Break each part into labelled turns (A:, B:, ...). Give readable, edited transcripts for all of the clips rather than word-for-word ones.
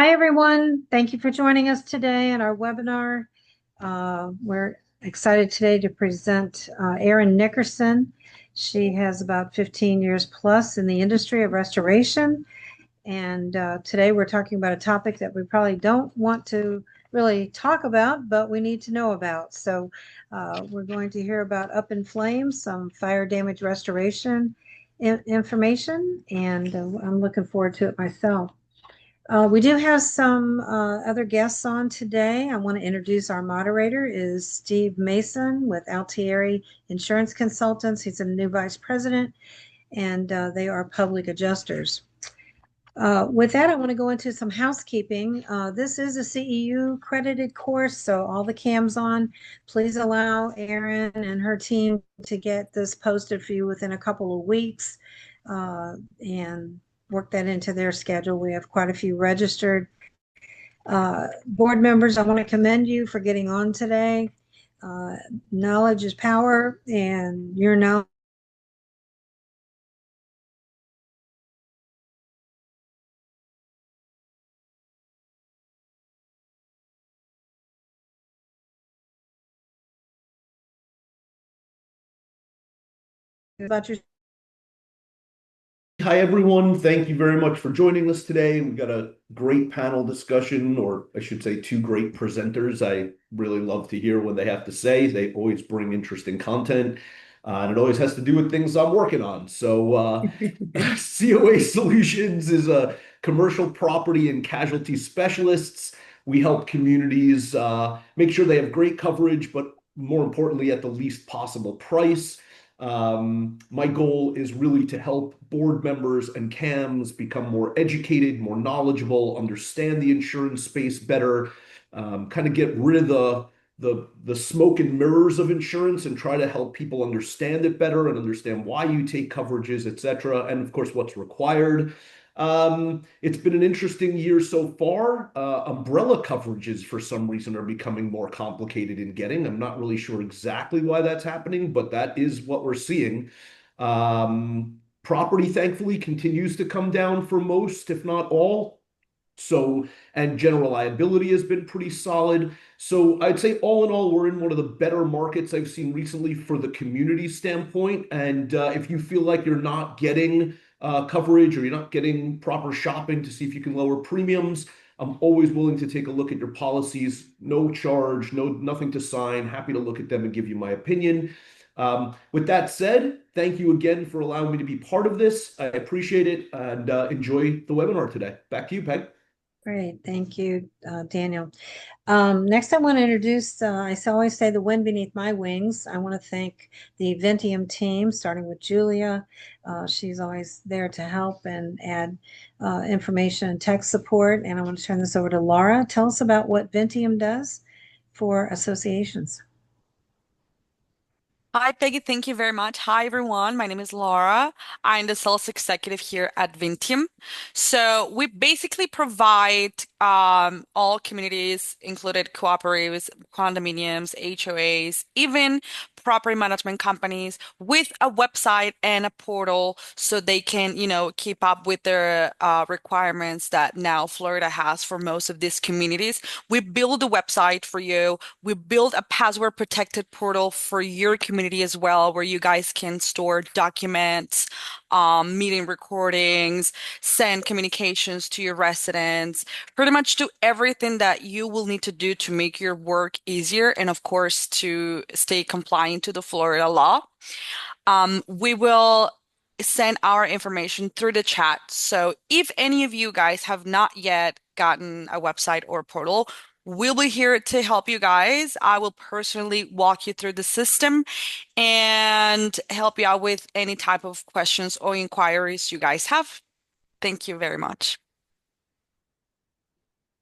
A: Hi, everyone. Thank you for joining us today in our webinar. We're excited today to present Erin Nickerson. She has about 15 years plus in the industry of restoration. And today we're talking about a topic that we probably don't want to really talk about, but we need to know about. So we're going to hear about Up in Flames, some fire damage restoration information, and I'm looking forward to it myself. We do have some other guests on today. I want to introduce our moderator is Steve Mason with Altieri Insurance Consultants. He's a new vice president, and they are public adjusters. With that, I want to go into some housekeeping. This is a CEU credited course, so all the cams on. Please allow Erin and her team to get this posted for you within a couple of weeks, and work that into their schedule. We have quite a few registered. Board members, I want to commend you for getting on today. Knowledge is power, and your knowledge about your.
B: Hi, everyone. Thank you very much for joining us today. We've got a great panel discussion, or I should say two great presenters. I really love to hear what they have to say. They always bring interesting content, and it always has to do with things I'm working on. So COA Solutions is a commercial property and casualty specialists. We help communities make sure they have great coverage, but more importantly, at the least possible price. My goal is really to help board members and CAMs become more educated, more knowledgeable, understand the insurance space better, kind of get rid of the smoke and mirrors of insurance and try to help people understand it better and understand why you take coverages, etc., and of course what's required. It's been an interesting year so far. Umbrella coverages, for some reason, are becoming more complicated in getting. I'm not really sure exactly why that's happening, but that is what we're seeing. Property, thankfully, continues to come down for most, if not all. So, and general liability has been pretty solid. So I'd say all in all, we're in one of the better markets I've seen recently for the community standpoint. And if you feel like you're not getting coverage or you're not getting proper shopping to see if you can lower premiums, I'm always willing to take a look at your policies. No charge, nothing to sign. Happy to look at them and give you my opinion. With that said, thank you again for allowing me to be part of this. I appreciate it and enjoy the webinar today. Back to you, Peg.
A: Great, thank you, Daniel. Next, I want to introduce, I always say the wind beneath my wings. I want to thank the Vinteum team, starting with Julia. She's always there to help and add information and tech support. And I want to turn this over to Laura. Tell us about what Vinteum does for associations.
C: Hi, Peggy. Thank you very much. Hi, everyone. My name is Laura. I'm the sales executive here at Vinteum. So we basically provide all communities, included cooperatives, condominiums, HOAs, even property management companies, with a website and a portal so they can, keep up with their requirements that now Florida has for most of these communities. We build a website for you. We build a password protected portal for your community as well, where you guys can store documents, meeting recordings, send communications to your residents, pretty much do everything that you will need to do to make your work easier and, of course, to stay compliant to the Florida law. We will send our information through the chat. So if any of you guys have not yet gotten a website or portal, we'll be here to help you guys. I will personally walk you through the system and help you out with any type of questions or inquiries you guys have. Thank you very much.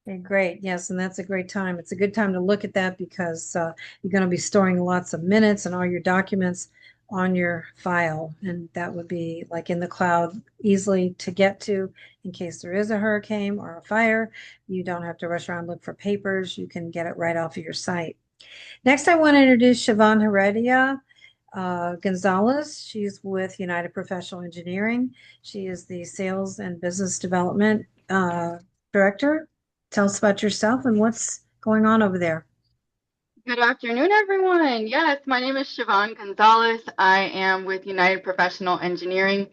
A: Okay, great. Yes, and that's a great time. It's a good time to look at that because you're going to be storing lots of minutes and all your documents on your file. And that would be like in the cloud, easily to get to in case there is a hurricane or a fire. You don't have to rush around and look for papers. You can get it right off of your site. Next, I want to introduce Siobhan Heredia Gonzalez. She's with United Professional Engineering. She is the Sales and Business Development Director tell us about yourself and what's going on over there.
D: Good afternoon, everyone. Yes, my name is Siobhan Gonzalez. I am with United Professional Engineering.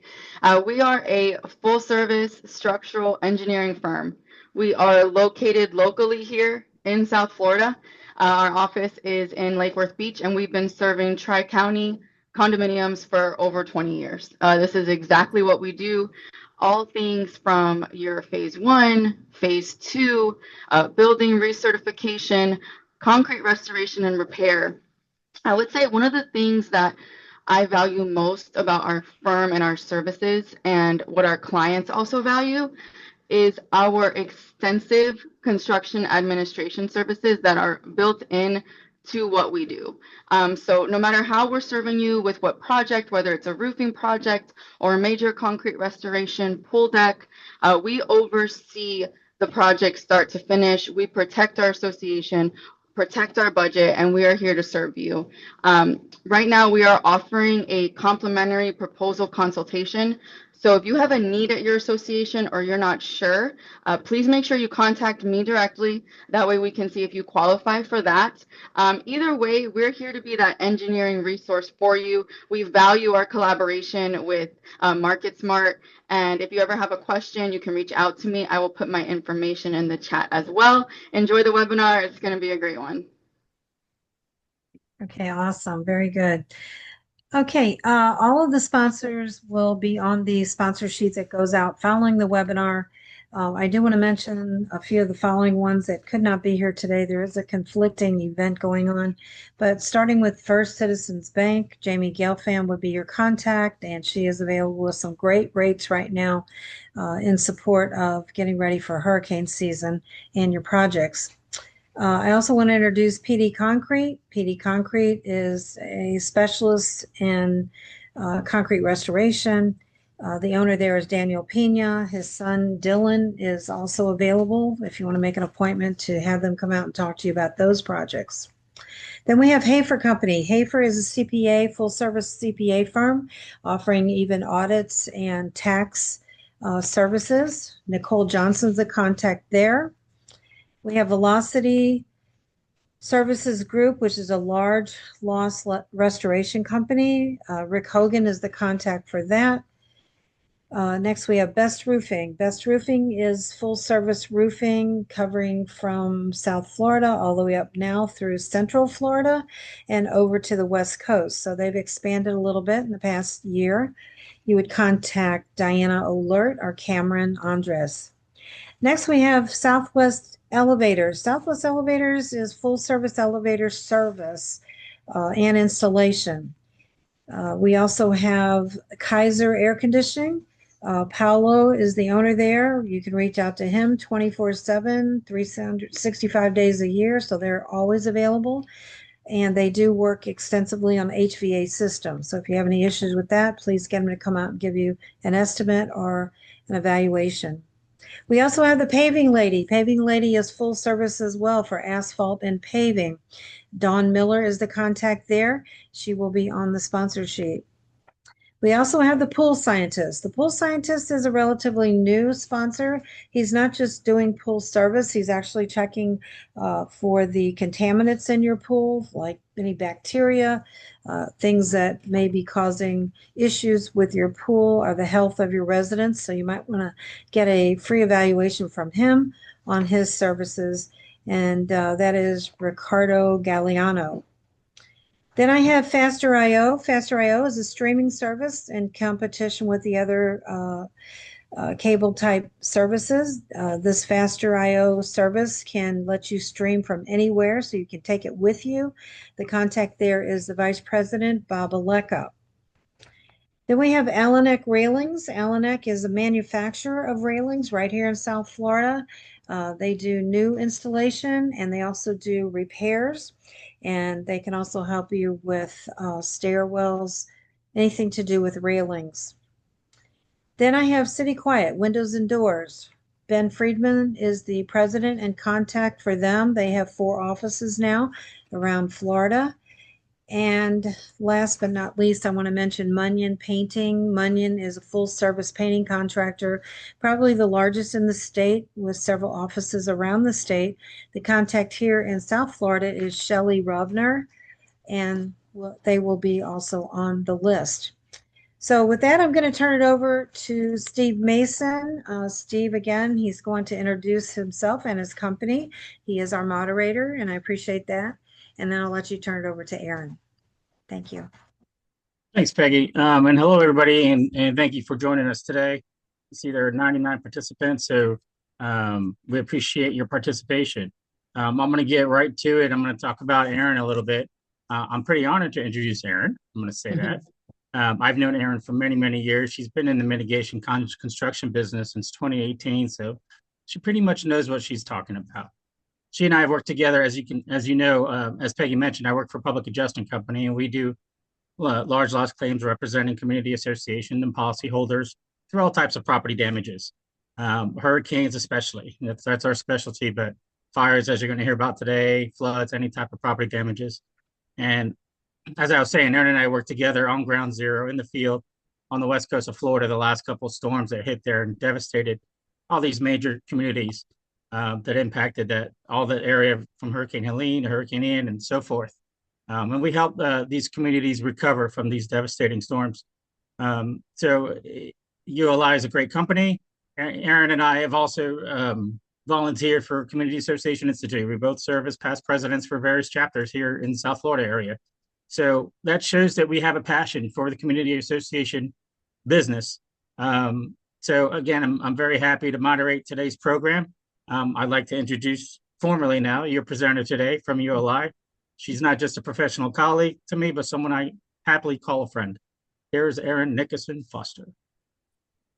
D: We are a full-service structural engineering firm. We are located locally here in South Florida. Our office is in Lake Worth Beach, and we've been serving Tri-County condominiums for over 20 years. This is exactly what we do. All things from your phase 1, phase 2, building recertification, concrete restoration and repair. I would say one of the things that I value most about our firm and our services, and what our clients also value, is our extensive construction administration services that are built in to what we do. So no matter how we're serving you with what project, whether it's a roofing project or a major concrete restoration, pool deck, we oversee the project start to finish. We protect our association, protect our budget, and we are here to serve you. Right now, we are offering a complimentary proposal consultation. So if you have a need at your association or you're not sure, please make sure you contact me directly. That way we can see if you qualify for that. Either way, we're here to be that engineering resource for you. We value our collaboration with Market Smart. And if you ever have a question, you can reach out to me. I will put my information in the chat as well. Enjoy the webinar. It's going to be a great one.
A: Okay, awesome. Very good. Okay, all of the sponsors will be on the sponsor sheet that goes out following the webinar. I do want to mention a few of the following ones that could not be here today. There is a conflicting event going on, but starting with First Citizens Bank, Jamie Gelfand would be your contact, and she is available with some great rates right now in support of getting ready for hurricane season and your projects. I also want to introduce PD Concrete. PD Concrete is a specialist in concrete restoration. The owner there is Daniel Pena. His son Dylan is also available if you want to make an appointment to have them come out and talk to you about those projects. Then we have Hafer Company. Hafer is a CPA, full service CPA firm offering even audits and tax services. Nicole Johnson's the contact there. We have Velocity Services Group, which is a large loss restoration company. Rick Hogan is the contact for that. Next, we have Best Roofing. Best Roofing is full service roofing covering from South Florida all the way up now through Central Florida and over to the West Coast. So they've expanded a little bit in the past year. You would contact Diana Olert or Cameron Andres. Next, we have Southwest Elevators. Southwest Elevators is full service elevator service and installation. We also have Kaiser Air Conditioning. Paolo is the owner there. You can reach out to him 24/7, 365 days a year, so they're always available. And they do work extensively on HVA systems. So if you have any issues with that, please get them to come out and give you an estimate or an evaluation. We also have the Paving Lady. Paving Lady is full service as well for asphalt and paving. Dawn Miller is the contact there. She will be on the sponsor sheet. We also have the Pool Scientist. The Pool Scientist is a relatively new sponsor. He's not just doing pool service, he's actually checking for the contaminants in your pool, like any bacteria, things that may be causing issues with your pool or the health of your residents. So you might want to get a free evaluation from him on his services. And that is Ricardo Galliano. Then I have Faster.io. Faster.io is a streaming service in competition with the other cable type services. This Faster.io service can let you stream from anywhere, so you can take it with you. The contact there is the Vice President, Bob Aleka. Then we have Allenek Railings. Allenek is a manufacturer of railings right here in South Florida. They do new installation and they also do repairs. And they can also help you with stairwells, anything to do with railings. Then I have City Quiet, Windows and Doors. Ben Friedman is the president and contact for them. They have 4 offices now around Florida. And last but not least, I want to mention Munyon Painting. Munyon is a full-service painting contractor, probably the largest in the state, with several offices around the state. The contact here in South Florida is Shelley Rovner, and they will be also on the list. So with that, I'm going to turn it over to Steve Mason. Steve, again, he's going to introduce himself and his company. He is our moderator, and I appreciate that. And then I'll let you turn it over to Erin. Thank you.
E: Thanks, Peggy. And hello, everybody, and thank you for joining us today. I see there are 99 participants, so we appreciate your participation. I'm going to get right to it. I'm going to talk about Erin a little bit. I'm pretty honored to introduce Erin. I'm going to say that. I've known Erin for many, many years. She's been in the mitigation construction business since 2018, so she pretty much knows what she's talking about. She and I have worked together, as you know, as Peggy mentioned, I work for a public adjusting company, and we do large loss claims representing community associations and policyholders through all types of property damages, hurricanes especially. That's our specialty, but fires, as you're going to hear about today, floods, any type of property damages. And as I was saying, Erin and I worked together on ground zero in the field on the west coast of Florida, the last couple of storms that hit there and devastated all these major communities that impacted all that area from Hurricane Helene to Hurricane Ian and so forth. And we help these communities recover from these devastating storms. So ULI is a great company. Erin and I have also volunteered for Community Association Institute. We both serve as past presidents for various chapters here in the South Florida area. So that shows that we have a passion for the community association business. So again, I'm very happy to moderate today's program. I'd like to introduce formally now your presenter today from ULI. She's not just a professional colleague to me, but someone I happily call a friend. Here's Erin Nickerson Foster.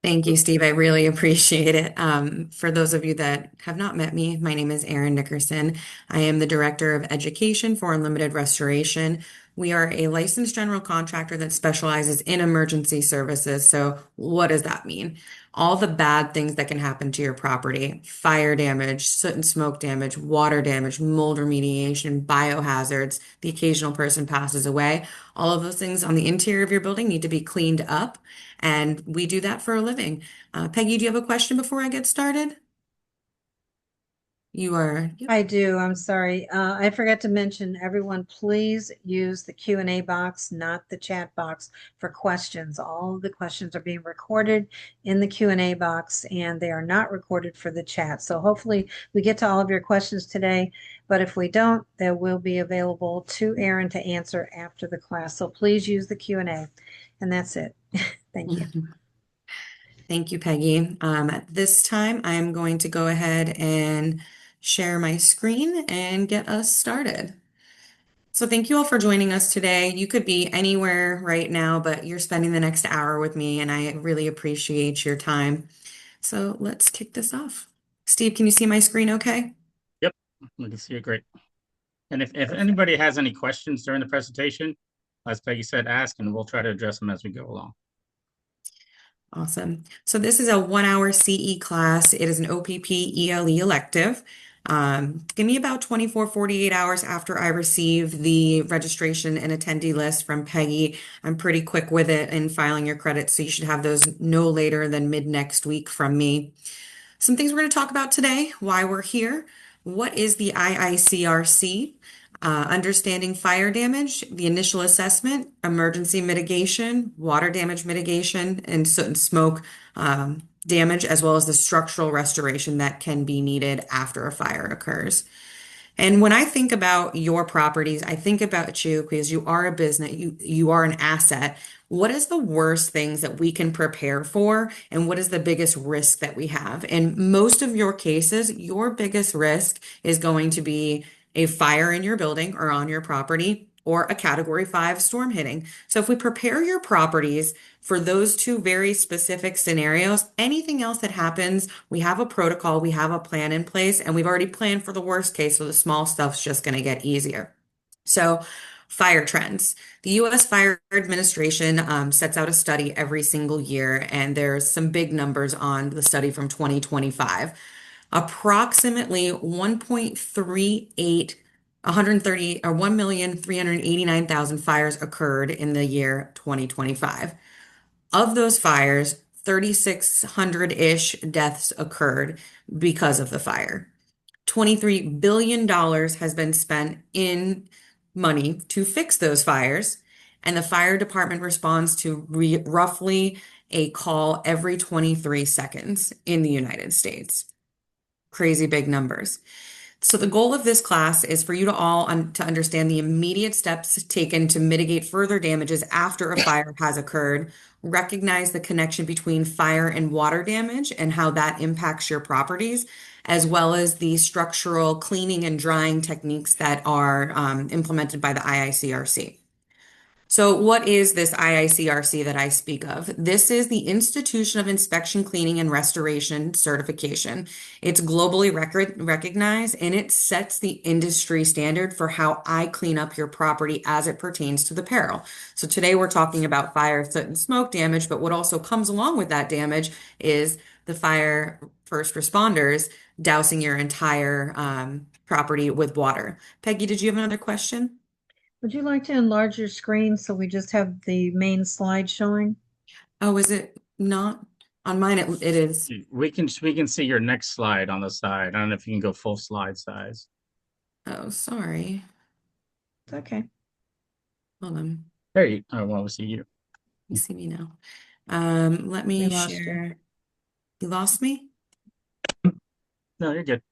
F: Thank you, Steve. I really appreciate it. For those of you that have not met me, my name is Erin Nickerson. I am the Director of Education for Unlimited Restoration. We are a licensed general contractor that specializes in emergency services. So what does that mean? All the bad things that can happen to your property: fire damage, soot and smoke damage, water damage, mold remediation, biohazards, the occasional person passes away. All of those things on the interior of your building need to be cleaned up, and we do that for a living. Peggy, do you have a question before I get started? Yep.
A: I do. I'm sorry. I forgot to mention, everyone, please use the Q&A box, not the chat box, for questions. All of the questions are being recorded in the Q&A box, and they are not recorded for the chat. So hopefully we get to all of your questions today, but if we don't, they will be available to Erin to answer after the class. So please use the Q&A, and that's it. Thank you.
F: Thank you, Peggy. At this time, I'm going to go ahead and share my screen and get us started. So thank you all for joining us today. You could be anywhere right now, but you're spending the next hour with me, and I really appreciate your time. So let's kick this off. Steve, can you see my screen okay?
E: Yep, we can see it great. And if anybody has any questions during the presentation, as Peggy said, ask, and we'll try to address them as we go along.
F: Awesome. So this is a 1-hour CE class. It is an OPP ELE elective. Give me about 48 hours after I receive the registration and attendee list from Peggy. I'm pretty quick with it in filing your credits, so you should have those no later than mid next week from me. Some things we're going to talk about today: why we're here, what is the IICRC, understanding fire damage, the initial assessment, emergency mitigation, water damage mitigation, and soot and smoke damage, as well as the structural restoration that can be needed after a fire occurs. And when I think about your properties, I think about you because you are a business, you are an asset. What is the worst things that we can prepare for, and what is the biggest risk that we have? In most of your cases, your biggest risk is going to be a fire in your building or on your property, or a Category 5 storm hitting. So if we prepare your properties for those two very specific scenarios, anything else that happens, we have a protocol, we have a plan in place, and we've already planned for the worst case, so the small stuff's just going to get easier. So fire trends. The U.S. Fire Administration sets out a study every single year, and there's some big numbers on the study from 2025. Approximately 1.38 1,389,000 fires occurred in the year 2025. Of those fires, 3,600-ish deaths occurred because of the fire. $23 billion has been spent in money to fix those fires, and the fire department responds to roughly a call every 23 seconds in the United States. Crazy big numbers. So the goal of this class is for you to all to understand the immediate steps taken to mitigate further damages after a fire has occurred, recognize the connection between fire and water damage and how that impacts your properties, as well as the structural cleaning and drying techniques that are implemented by the IICRC. So what is this IICRC that I speak of? This is the Institution of Inspection, Cleaning, and Restoration certification. It's globally recognized, and it sets the industry standard for how I clean up your property as it pertains to the peril. So today we're talking about fire, soot, and smoke damage, but what also comes along with that damage is the fire first responders dousing your entire property with water. Peggy, did you have another question?
A: Would you like to enlarge your screen so we just have the main slide showing?
F: Oh, is it not? On mine, it is.
E: We can see your next slide on the side. I don't know if you can go full slide size.
F: Oh, sorry.
A: It's okay.
F: Hold on.
E: There you. Oh, well, we see you.
F: You see me now. Let me
A: We lost you.
F: share. You lost me?
E: No, you're good.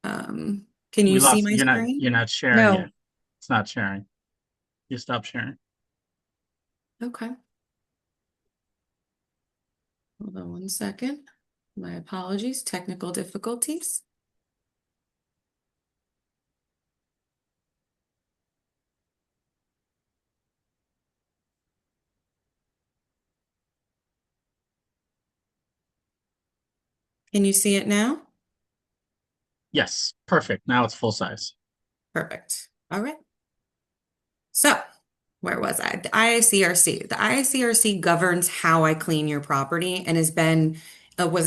F: Can you see my screen?
E: You're not sharing
A: No.
E: yet. It's not sharing. You stop sharing.
F: Okay. Hold on one second. My apologies. Technical difficulties. Can you see it now?
E: Yes, perfect. Now it's full size.
F: Perfect. All right. So, where was I? The IICRC. The IICRC governs how I clean your property and was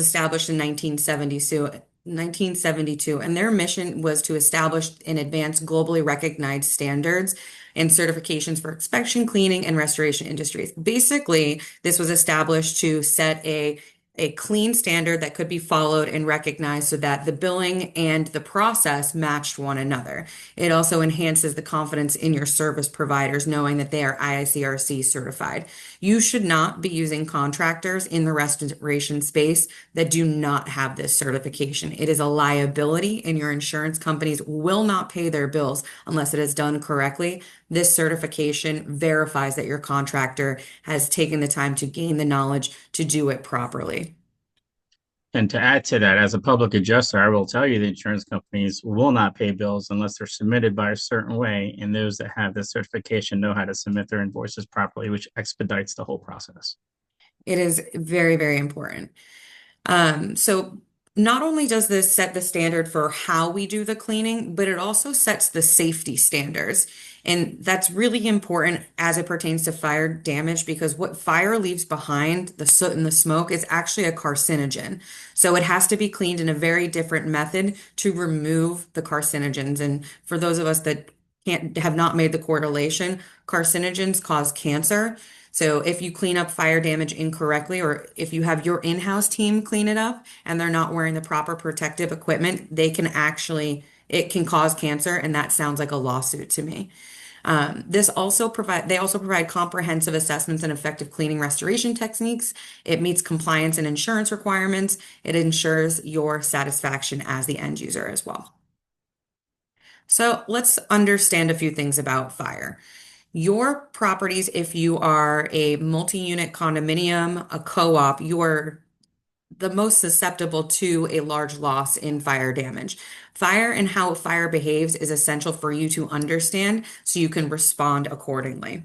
F: established in 1972, and their mission was to establish and advance globally recognized standards and certifications for inspection, cleaning, and restoration industries. Basically, this was established to set a clean standard that could be followed and recognized so that the billing and the process matched one another. It also enhances the confidence in your service providers knowing that they are IICRC certified. You should not be using contractors in the restoration space that do not have this certification. It is a liability, and your insurance companies will not pay their bills unless it is done correctly. This certification verifies that your contractor has taken the time to gain the knowledge to do it properly.
E: And to add to that, as a public adjuster, I will tell you the insurance companies will not pay bills unless they're submitted by a certain way. And those that have this certification know how to submit their invoices properly, which expedites the whole process.
F: It is very, very important. So not only does this set the standard for how we do the cleaning, but it also sets the safety standards. And that's really important as it pertains to fire damage, because what fire leaves behind, the soot and the smoke, is actually a carcinogen. So it has to be cleaned in a very different method to remove the carcinogens. And for those of us that have not made the correlation, carcinogens cause cancer. So if you clean up fire damage incorrectly, or if you have your in-house team clean it up and they're not wearing the proper protective equipment, it can cause cancer, and that sounds like a lawsuit to me. They also provide comprehensive assessments and effective cleaning restoration techniques. It meets compliance and insurance requirements. It ensures your satisfaction as the end user as well. So let's understand a few things about fire. Your properties, if you are a multi-unit condominium, a co-op, you are the most susceptible to a large loss in fire damage. Fire and how fire behaves is essential for you to understand so you can respond accordingly.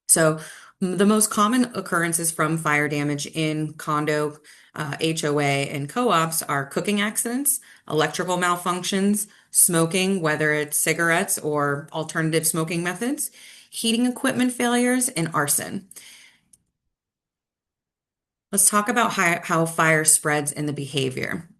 F: So the most common occurrences from fire damage in condo, HOA, and co-ops are cooking accidents, electrical malfunctions, smoking, whether it's cigarettes or alternative smoking methods, heating equipment failures, and arson. Let's talk about how fire spreads and the behavior.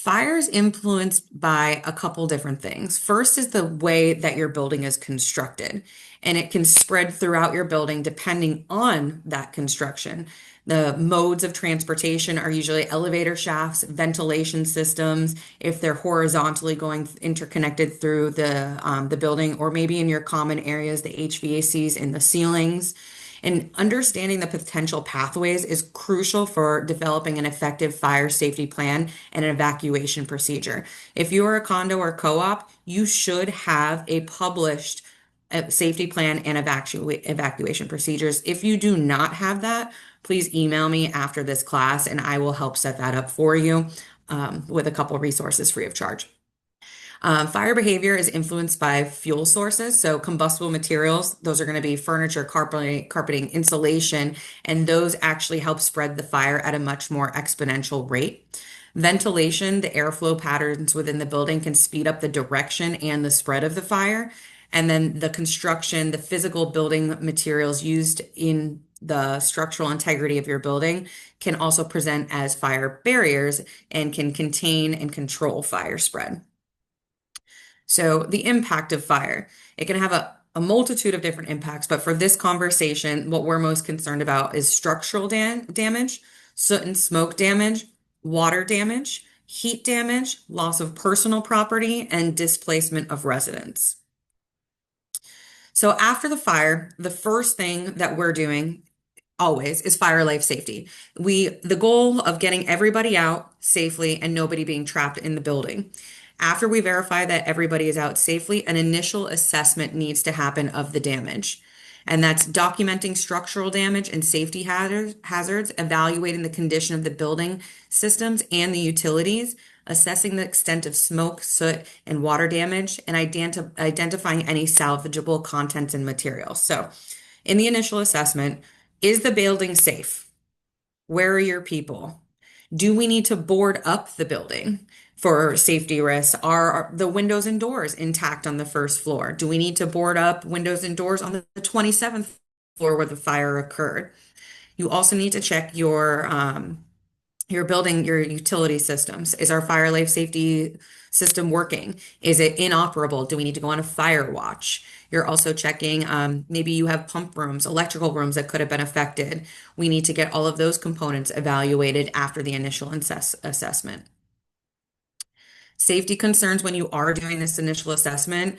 F: Fire is influenced by a couple different things. First is the way that your building is constructed, and it can spread throughout your building depending on that construction. The modes of transportation are usually elevator shafts, ventilation systems, if they're horizontally going interconnected through the building, or maybe in your common areas, the HVACs in the ceilings. And understanding the potential pathways is crucial for developing an effective fire safety plan and an evacuation procedure. If you are a condo or co-op, you should have a published safety plan and evacuation procedures. If you do not have that, please email me after this class and I will help set that up for you with a couple resources free of charge. Fire behavior is influenced by fuel sources. So combustible materials, those are going to be furniture, carpeting, insulation, and those actually help spread the fire at a much more exponential rate. Ventilation, the airflow patterns within the building can speed up the direction and the spread of the fire. And then the construction, the physical building materials used in the structural integrity of your building can also present as fire barriers and can contain and control fire spread. So the impact of fire, it can have a multitude of different impacts, but for this conversation, what we're most concerned about is structural damage, soot and smoke damage, water damage, heat damage, loss of personal property, and displacement of residents. So after the fire, the first thing that we're doing always is fire life safety. The goal of getting everybody out safely and nobody being trapped in the building. After we verify that everybody is out safely, an initial assessment needs to happen of the damage. And that's documenting structural damage and safety hazards, evaluating the condition of the building systems and the utilities, assessing the extent of smoke, soot, and water damage, and identifying any salvageable contents and materials. So in the initial assessment, is the building safe? Where are your people? Do we need to board up the building for safety risks? Are the windows and doors intact on the first floor? Do we need to board up windows and doors on the 27th floor where the fire occurred? You also need to check your building, your utility systems. Is our fire life safety system working? Is it inoperable? Do we need to go on a fire watch? You're also checking, maybe you have pump rooms, electrical rooms that could have been affected. We need to get all of those components evaluated after the initial assessment. Safety concerns when you are doing this initial assessment,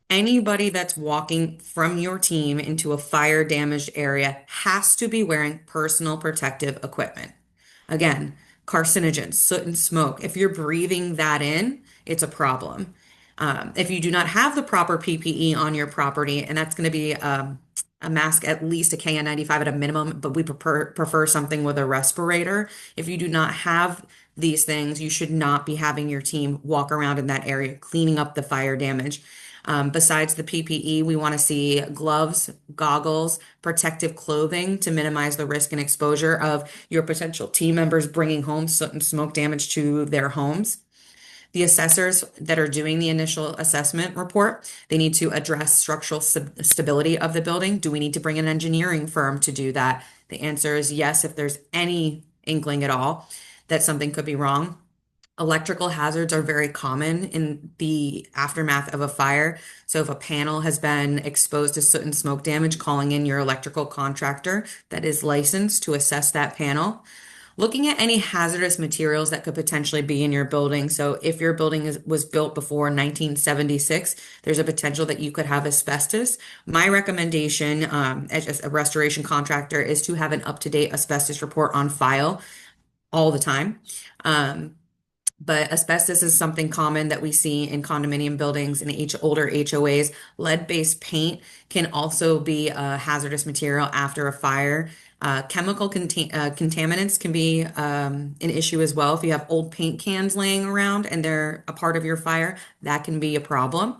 F: anybody that's walking from your team into a fire damaged area has to be wearing personal protective equipment. Again, carcinogens, soot and smoke. If you're breathing that in, it's a problem. If you do not have the proper PPE on your property, and that's going to be a mask, at least a KN95 at a minimum, but we prefer something with a respirator. If you do not have these things, you should not be having your team walk around in that area cleaning up the fire damage. Besides the PPE, we want to see gloves, goggles, protective clothing to minimize the risk and exposure of your potential team members bringing home soot and smoke damage to their homes. The assessors that are doing the initial assessment report, they need to address structural stability of the building. Do we need to bring an engineering firm to do that? The answer is yes, if there's any inkling at all that something could be wrong. Electrical hazards are very common in the aftermath of a fire. So if a panel has been exposed to soot and smoke damage, calling in your electrical contractor that is licensed to assess that panel. Looking at any hazardous materials that could potentially be in your building. So if your building was built before 1976, there's a potential that you could have asbestos. My recommendation as a restoration contractor is to have an up-to-date asbestos report on file all the time. But asbestos is something common that we see in condominium buildings and older HOAs. Lead-based paint can also be a hazardous material after a fire. Chemical contaminants can be an issue as well. If you have old paint cans laying around and they're a part of your fire, that can be a problem.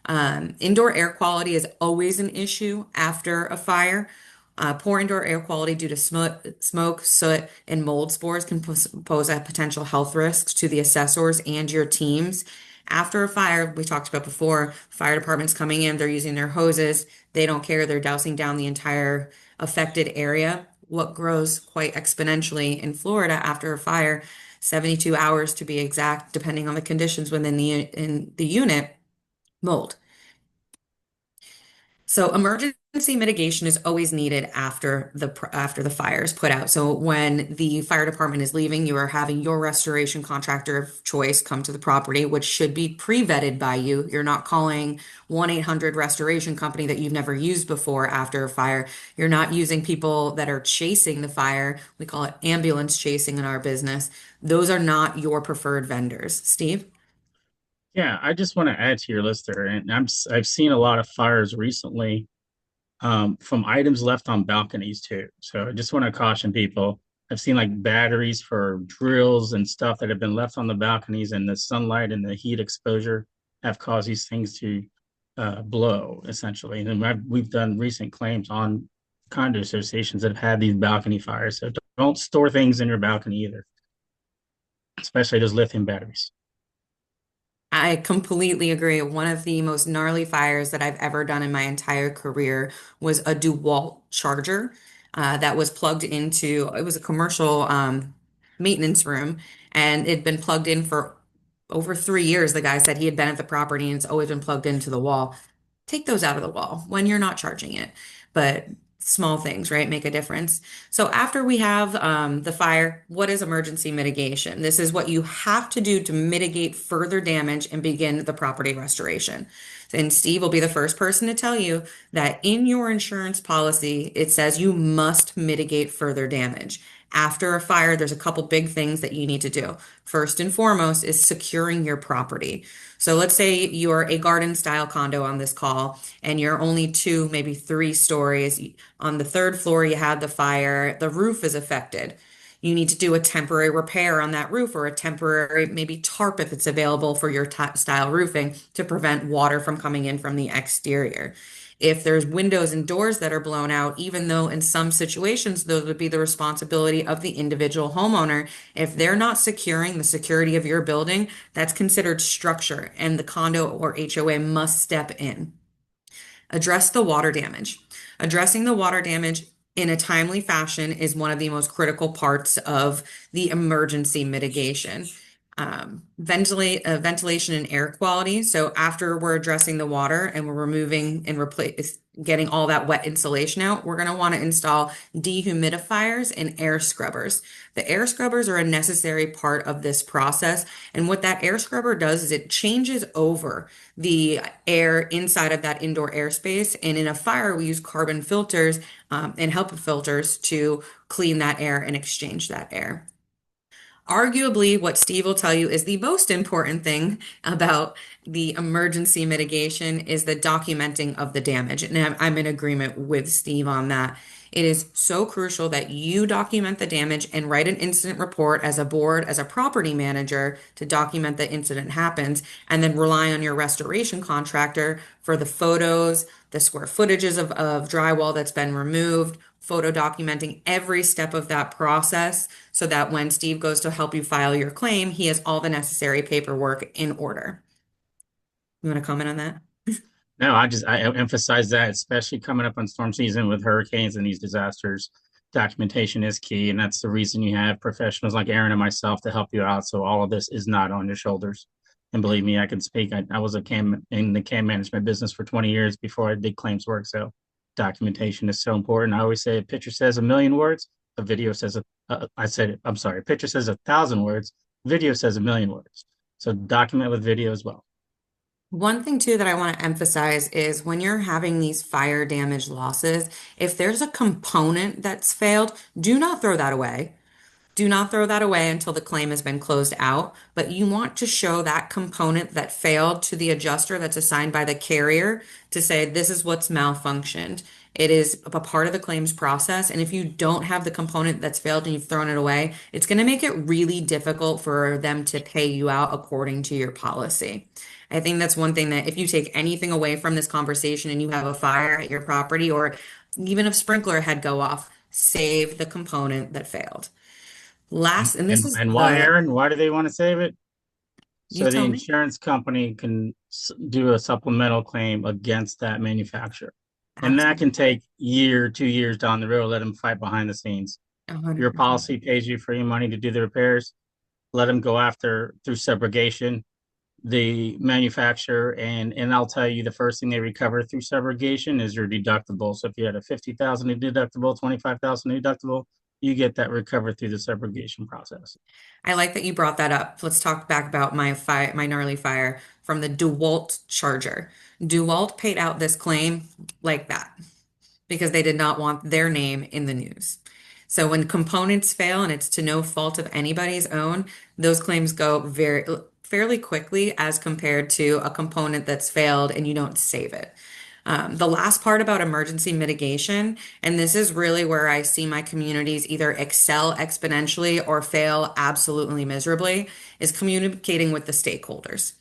F: Indoor air quality is always an issue after a fire. Poor indoor air quality due to smoke, soot, and mold spores can pose a potential health risks to the assessors and your teams. After a fire, we talked about before, fire departments coming in, they're using their hoses. They don't care. They're dousing down the entire affected area. What grows quite exponentially in Florida after a fire, 72 hours to be exact, depending on the conditions within the unit, mold. So emergency mitigation is always needed after the fire is put out. So when the fire department is leaving, you are having your restoration contractor of choice come to the property, which should be pre-vetted by you. You're not calling 1-800 restoration company that you've never used before after a fire. You're not using people that are chasing the fire. We call it ambulance chasing in our business. Those are not your preferred vendors. Steve?
E: Yeah, I just want to add to your list there, and I've seen a lot of fires recently from items left on balconies too. So I just want to caution people. I've seen like batteries for drills and stuff that have been left on the balconies, and the sunlight and the heat exposure have caused these things to blow essentially. And we've done recent claims on condo associations that have had these balcony fires. So don't store things in your balcony either, especially those lithium batteries.
F: I completely agree. One of the most gnarly fires that I've ever done in my entire career was a DeWalt charger that was plugged into, it was a commercial maintenance room, and it'd been plugged in for over 3 years. The guy said he had been at the property and it's always been plugged into the wall. Take those out of the wall when you're not charging it. But small things, right, make a difference. So after we have the fire, what is emergency mitigation? This is what you have to do to mitigate further damage and begin the property restoration. And Steve will be the first person to tell you that in your insurance policy, it says you must mitigate further damage. After a fire, there's a couple big things that you need to do. First and foremost is securing your property. So let's say you're a garden style condo on this call and you're only 2, maybe 3 stories. On the 3rd floor, you had the fire, the roof is affected. You need to do a temporary repair on that roof or a temporary, maybe tarp if it's available for your style roofing to prevent water from coming in from the exterior. If there's windows and doors that are blown out, even though in some situations those would be the responsibility of the individual homeowner, if they're not securing the security of your building, that's considered structure and the condo or HOA must step in. Address the water damage. Addressing the water damage in a timely fashion is one of the most critical parts of the emergency mitigation. Ventilation and air quality. So after we're addressing the water and we're removing and getting all that wet insulation out, we're going to want to install dehumidifiers and air scrubbers. The air scrubbers are a necessary part of this process. And what that air scrubber does is it changes over the air inside of that indoor airspace. And in a fire, we use carbon filters and HEPA filters to clean that air and exchange that air. Arguably, what Steve will tell you is the most important thing about the emergency mitigation is the documenting of the damage. And I'm in agreement with Steve on that. It is so crucial that you document the damage and write an incident report as a board, as a property manager to document the incident happens, and then rely on your restoration contractor for the photos, the square footages of drywall that's been removed, photo documenting every step of that process so that when Steve goes to help you file your claim, he has all the necessary paperwork in order. You want to comment on that?
E: No, I emphasize that, especially coming up on storm season with hurricanes and these disasters, documentation is key. And that's the reason you have professionals like Erin and myself to help you out. So all of this is not on your shoulders. And believe me, I can speak. I was in the CAM management business for 20 years before I did claims work. So documentation is so important. I always say a picture says 1,000,000 words. A video says, a picture says 1,000 words. Video says 1,000,000 words. So document with video as well.
F: One thing too that I want to emphasize is when you're having these fire damage losses, if there's a component that's failed, do not throw that away. Do not throw that away until the claim has been closed out, but you want to show that component that failed to the adjuster that's assigned by the carrier to say, this is what's malfunctioned. It is a part of the claims process. And if you don't have the component that's failed and you've thrown it away, it's going to make it really difficult for them to pay you out according to your policy. I think that's one thing that if you take anything away from this conversation and you have a fire at your property or even if sprinkler head go off, save the component that failed. Last, and this is
E: why, Erin? Why do they want to save it? So the
F: tell me.
E: insurance company can do a supplemental claim against that manufacturer. And that can take 2 years down the road, let them fight behind the scenes.
F: 100%.
E: Your policy pays you for your money to do the repairs. let them go after through subrogation, the manufacturer, and I'll tell you the first thing they recover through subrogation is your deductible. So if you had a 50,000 deductible, 25,000 deductible, you get that recovered through the subrogation process.
F: I like that you brought that up. Let's talk back about my gnarly fire from the DeWalt Charger. DeWalt paid out this claim like that because they did not want their name in the news. So when components fail and it's to no fault of anybody's own, those claims go fairly quickly as compared to a component that's failed and you don't save it. The last part about emergency mitigation, and this is really where I see my communities either excel exponentially or fail absolutely miserably, is communicating with the stakeholders.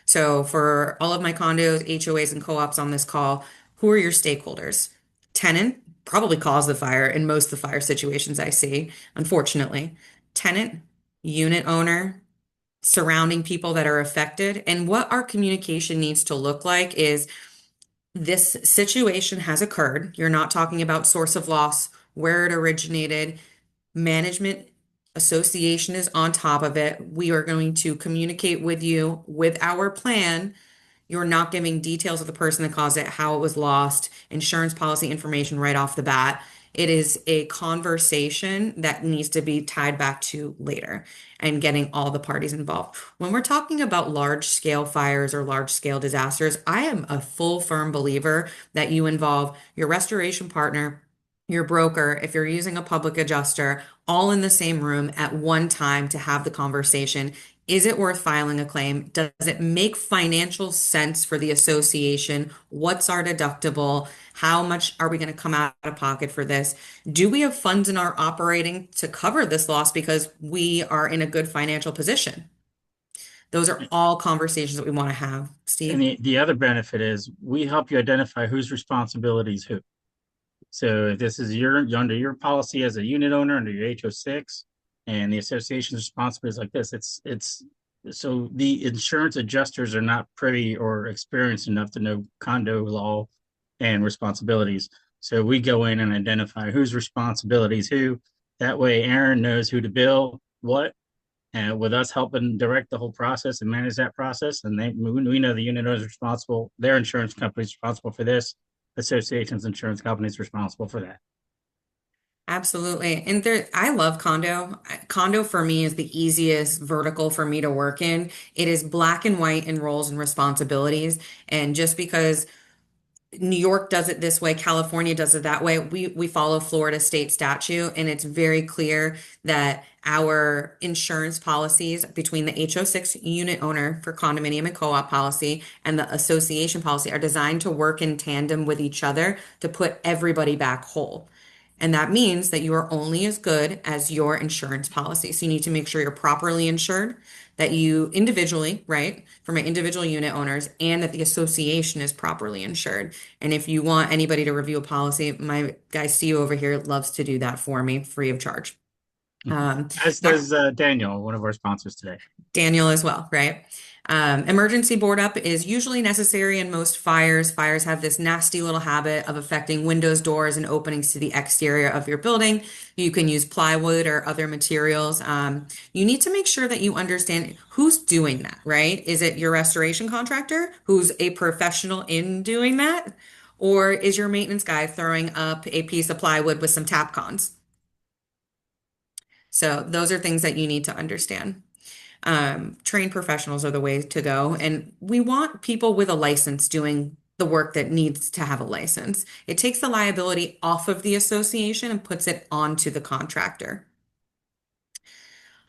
F: So for all of my condos, HOAs, and co-ops on this call, who are your stakeholders? Tenant probably caused the fire in most of the fire situations I see, unfortunately. Tenant, unit owner, surrounding people that are affected. And what our communication needs to look like is this situation has occurred. You're not talking about source of loss, where it originated. Management association is on top of it. We are going to communicate with you with our plan. You're not giving details of the person that caused it, how it was lost, insurance policy information right off the bat. It is a conversation that needs to be tied back to later and getting all the parties involved. When we're talking about large scale fires or large scale disasters, I am a full firm believer that you involve your restoration partner, your broker, if you're using a public adjuster, all in the same room at one time to have the conversation. Is it worth filing a claim? Does it make financial sense for the association? What's our deductible? How much are we going to come out of pocket for this? Do we have funds in our operating to cover this loss because we are in a good financial position? Those are all conversations that we want to have. Steve?
E: And the other benefit is we help you identify whose responsibility is who. So if this is under your policy as a unit owner under your HO6, and the association's responsibility is like this, it's so the insurance adjusters are not privy or experienced enough to know condo law and responsibilities. So we go in and identify whose responsibilities who. That way, Erin knows who to bill what, and with us helping direct the whole process and manage that process, and we know the unit owner is responsible. Their insurance company is responsible for this. Association's insurance company is responsible for that.
F: Absolutely. And I love condo. Condo for me is the easiest vertical for me to work in. It is black and white in roles and responsibilities. And just because New York does it this way, California does it that way, we follow Florida state statute, and it's very clear that our insurance policies between the HO6 unit owner for condominium and co-op policy and the association policy are designed to work in tandem with each other to put everybody back whole. And that means that you are only as good as your insurance policy. So you need to make sure you're properly insured, that you individually, right, for my individual unit owners, and that the association is properly insured. And if you want anybody to review a policy, my guy CEO over here loves to do that for me free of charge.
E: As does Daniel, one of our sponsors today.
F: Daniel as well, right? Emergency board up is usually necessary in most fires. Fires have this nasty little habit of affecting windows, doors, and openings to the exterior of your building. You can use plywood or other materials. You need to make sure that you understand who's doing that, right? Is it your restoration contractor who's a professional in doing that? Or is your maintenance guy throwing up a piece of plywood with some Tapcons? So those are things that you need to understand. Trained professionals are the way to go. And we want people with a license doing the work that needs to have a license. It takes the liability off of the association and puts it onto the contractor.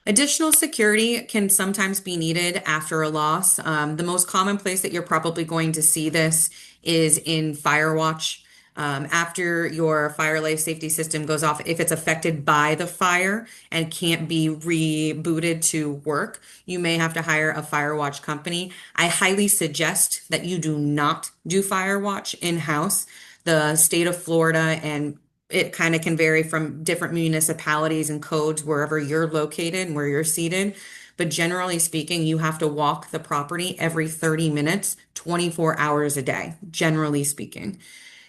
F: Additional security can sometimes be needed after a loss. The most common place that you're probably going to see this is in fire watch. After your fire life safety system goes off, if it's affected by the fire and can't be rebooted to work, you may have to hire a fire watch company. I highly suggest that you do not do fire watch in-house. The state of Florida, and it kind of can vary from different municipalities and codes wherever you're located and where you're seated. But generally speaking, you have to walk the property every 30 minutes, 24 hours a day, generally speaking.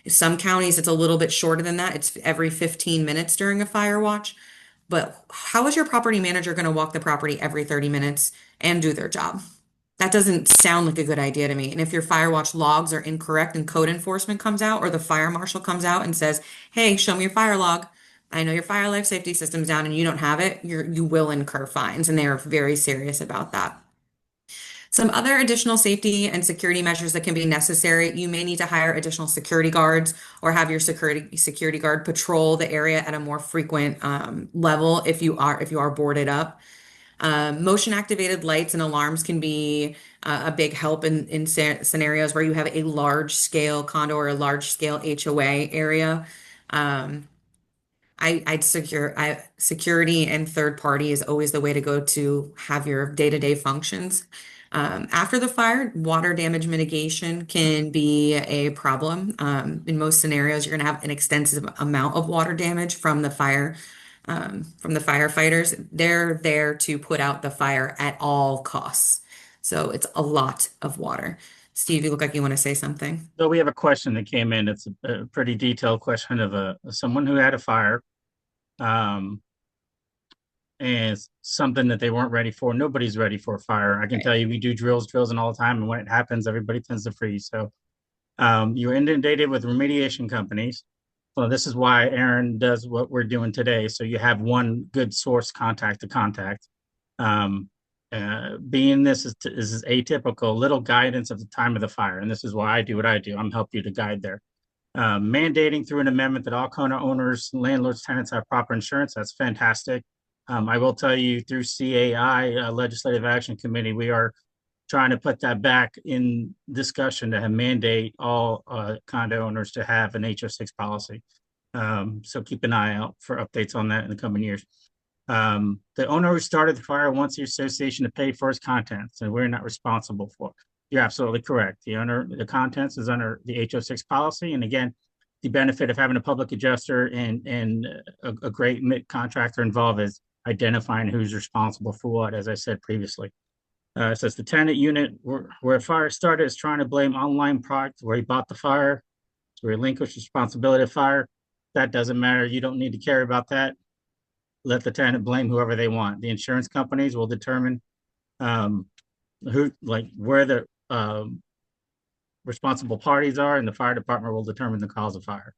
F: Some counties, it's a little bit shorter than that. It's every 15 minutes during a fire watch. But how is your property manager going to walk the property every 30 minutes and do their job? That doesn't sound like a good idea to me. And if your fire watch logs are incorrect and code enforcement comes out or the fire marshal comes out and says, hey, show me your fire log. I know your fire life safety system's down and you don't have it, you will incur fines. And they are very serious about that. Some other additional safety and security measures that can be necessary. You may need to hire additional security guards or have your security guard patrol the area at a more frequent level if you are boarded up. Motion activated lights and alarms can be a big help in scenarios where you have a large scale condo or a large scale HOA area. Security and third party is always the way to go to have your day-to-day functions. After the fire, water damage mitigation can be a problem. In most scenarios, you're going to have an extensive amount of water damage from the fire, from the firefighters. They're there to put out the fire at all costs. So it's a lot of water. Steve, you look like you want to say something.
E: So we have a question that came in. It's a pretty detailed question of someone who had a fire, and something that they weren't ready for. Nobody's ready for a fire. I can tell you, we do drills and all the time, and when it happens, everybody tends to freeze. So you're inundated with remediation companies. So this is why Erin does what we're doing today. So you have one good source contact to contact. Being this is atypical, little guidance at the time of the fire. And this is why I do what I do. I'm help you to guide there. Mandating through an amendment that all condo owners, landlords, tenants have proper insurance. That's fantastic. I will tell you through CAI, Legislative Action Committee, we are trying to put that back in discussion to have mandate all condo owners to have an HO6 policy. So keep an eye out for updates on that in the coming years. The owner who started the fire wants the association to pay for its contents, and we're not responsible for it. You're absolutely correct. The contents is under the HO6 policy. And again, the benefit of having a public adjuster and a great contractor involved is identifying who's responsible for what, as I said previously. It says the tenant unit where a fire started is trying to blame online product where he bought the fire, to relinquish responsibility of fire. That doesn't matter. You don't need to care about that. Let the tenant blame whoever they want. The insurance companies will determine where the responsible parties are, and the fire department will determine the cause of fire.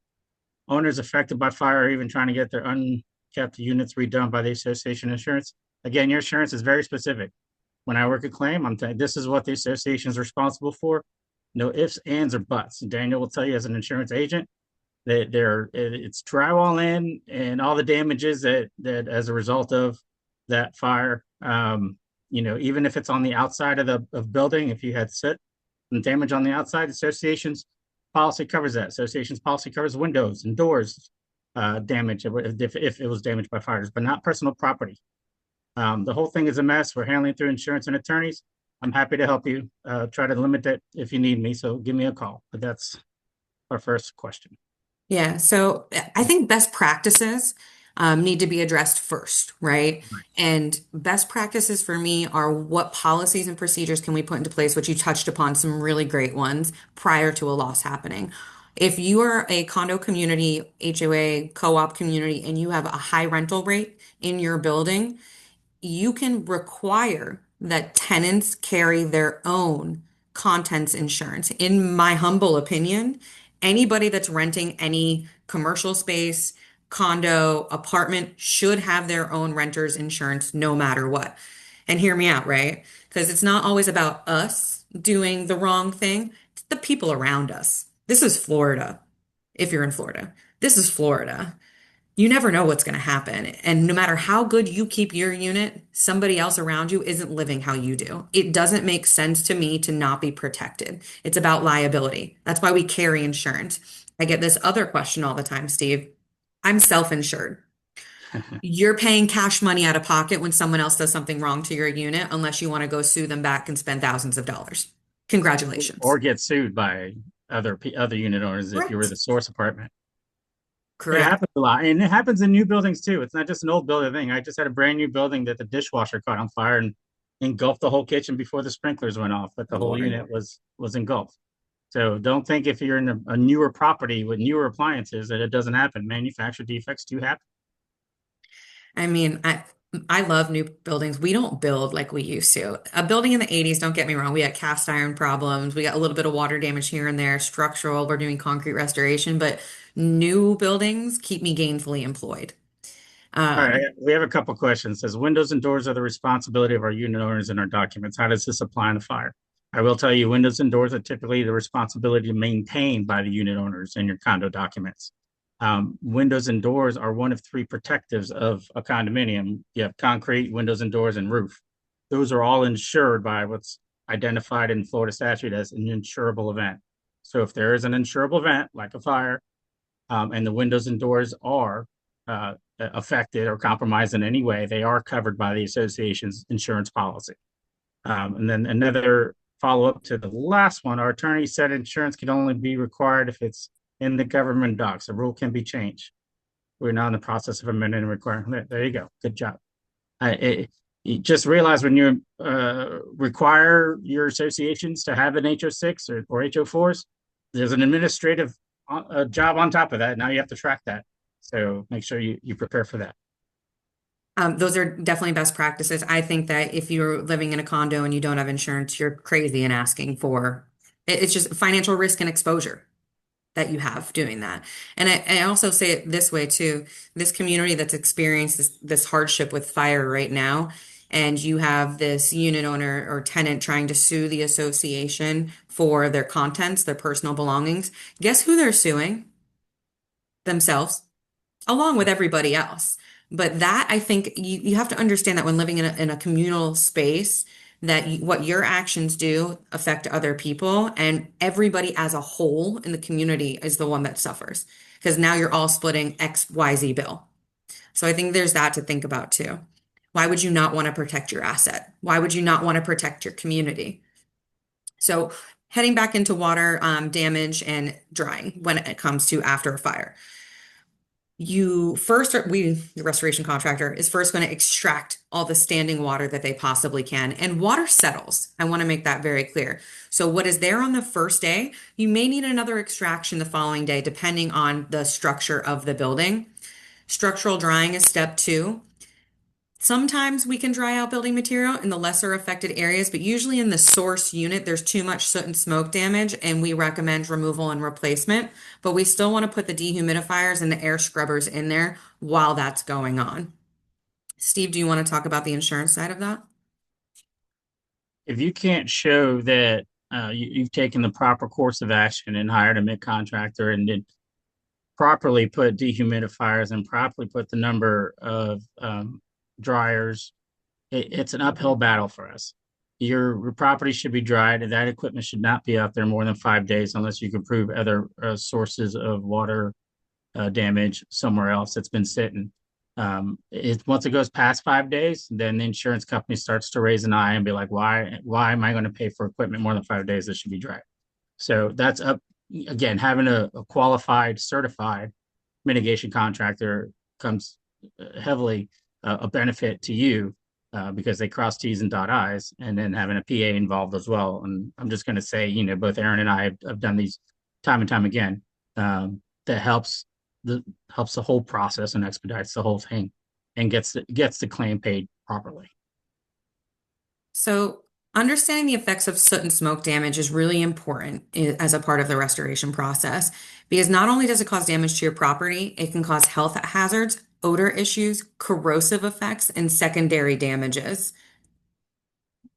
E: Owners affected by fire are even trying to get their unkept units redone by the association insurance. Again, your insurance is very specific. When I work a claim, I'm telling you, this is what the association is responsible for. No ifs, ands, or buts. And Daniel will tell you as an insurance agent that it's drywall in and all the damages that as a result of that fire. Even if it's on the outside of the building, if you had soot and damage on the outside, the association's policy covers that. Association's policy covers windows and doors damage if it was damaged by fires, but not personal property. The whole thing is a mess. We're handling through insurance and attorneys. I'm happy to help you try to limit that if you need me. So give me a call. But that's our first question.
F: Yeah, so I think best practices need to be addressed first, right? And best practices for me are what policies and procedures can we put into place, which you touched upon some really great ones prior to a loss happening. If you are a condo community, HOA, co-op community, and you have a high rental rate in your building, you can require that tenants carry their own contents insurance. In my humble opinion, anybody that's renting any commercial space, condo, apartment should have their own renter's insurance no matter what. And hear me out, right? Because it's not always about us doing the wrong thing, it's the people around us. This is Florida, if you're in Florida. This is Florida. You never know what's going to happen. And no matter how good you keep your unit, somebody else around you isn't living how you do. It doesn't make sense to me to not be protected. It's about liability. That's why we carry insurance. I get this other question all the time, Steve. I'm self-insured. You're paying cash money out of pocket when someone else does something wrong to your unit, unless you want to go sue them back and spend thousands of dollars. Congratulations.
E: Or get sued by other unit owners if you were the source apartment.
F: Correct.
E: It happens a lot, and it happens in new buildings too. It's not just an old building thing. I just had a brand new building that the dishwasher caught on fire and engulfed the whole kitchen before the sprinklers went off, but the whole unit was engulfed. So don't think if you're in a newer property with newer appliances that it doesn't happen. Manufacturer defects do happen.
F: I mean, I love new buildings. We don't build like we used to. A building in the 80s, don't get me wrong, we had cast iron problems. We got a little bit of water damage here and there, structural, we're doing concrete restoration, but new buildings keep me gainfully employed.
E: All right,
F: Um,
E: we have a couple questions. It says windows and doors are the responsibility of our unit owners in our documents. How does this apply in the fire? I will tell you, windows and doors are typically the responsibility maintained by the unit owners in your condo documents. Windows and doors are one of three protectives of a condominium. You have concrete, windows and doors, and roof. Those are all insured by what's identified in Florida statute as an insurable event. So if there is an insurable event, like a fire, and the windows and doors are affected or compromised in any way, they are covered by the association's insurance policy. And then another follow up to the last one, our attorney said insurance can only be required if it's in the government docs. The rule can be changed. We're now in the process of amending and requiring. There you go. Good job. You just realize when you require your associations to have an HO6 or HO4s, there's an administrative job on top of that. Now you have to track that. So make sure you prepare for that.
F: those are definitely best practices. I think that if you're living in a condo and you don't have insurance, you're crazy in asking for it's just financial risk and exposure that you have doing that. And I also say it this way too, this community that's experienced this hardship with fire right now, and you have this unit owner or tenant trying to sue the association for their contents, their personal belongings. Guess who they're suing? Themselves, along with everybody else. But that, I think you have to understand that when living in a communal space, that what your actions do affect other people, and everybody as a whole in the community is the one that suffers because now you're all splitting XYZ bill. So I think there's that to think about too. Why would you not want to protect your asset? Why would you not want to protect your community? So heading back into water damage and drying when it comes to after a fire. The restoration contractor is first going to extract all the standing water that they possibly can. And water settles. I want to make that very clear. So what is there on the first day, you may need another extraction the following day, depending on the structure of the building. Structural drying is step 2. Sometimes we can dry out building material in the lesser affected areas, but usually in the source unit, there's too much soot and smoke damage, and we recommend removal and replacement. But we still want to put the dehumidifiers and the air scrubbers in there while that's going on. Steve, do you want to talk about the insurance side of that?
E: If you can't show that you've taken the proper course of action and hired a mid-contractor and did properly put dehumidifiers and properly put the number of dryers, it's an uphill battle for us. Your property should be dried, and that equipment should not be out there more than 5 days unless you can prove other sources of water damage somewhere else that's been sitting. Once it goes past 5 days, then the insurance company starts to raise an eye and be like, why am I going to pay for equipment more than 5 days that should be dry? So that's up again, having a qualified, certified mitigation contractor comes heavily a benefit to you because they cross T's and dot I's, and then having a PA involved as well. And I'm just going to say, both Erin and I have done these time and time again. That helps the whole process and expedites the whole thing and gets the claim paid properly.
F: So understanding the effects of soot and smoke damage is really important as a part of the restoration process, because not only does it cause damage to your property, it can cause health hazards, odor issues, corrosive effects, and secondary damages.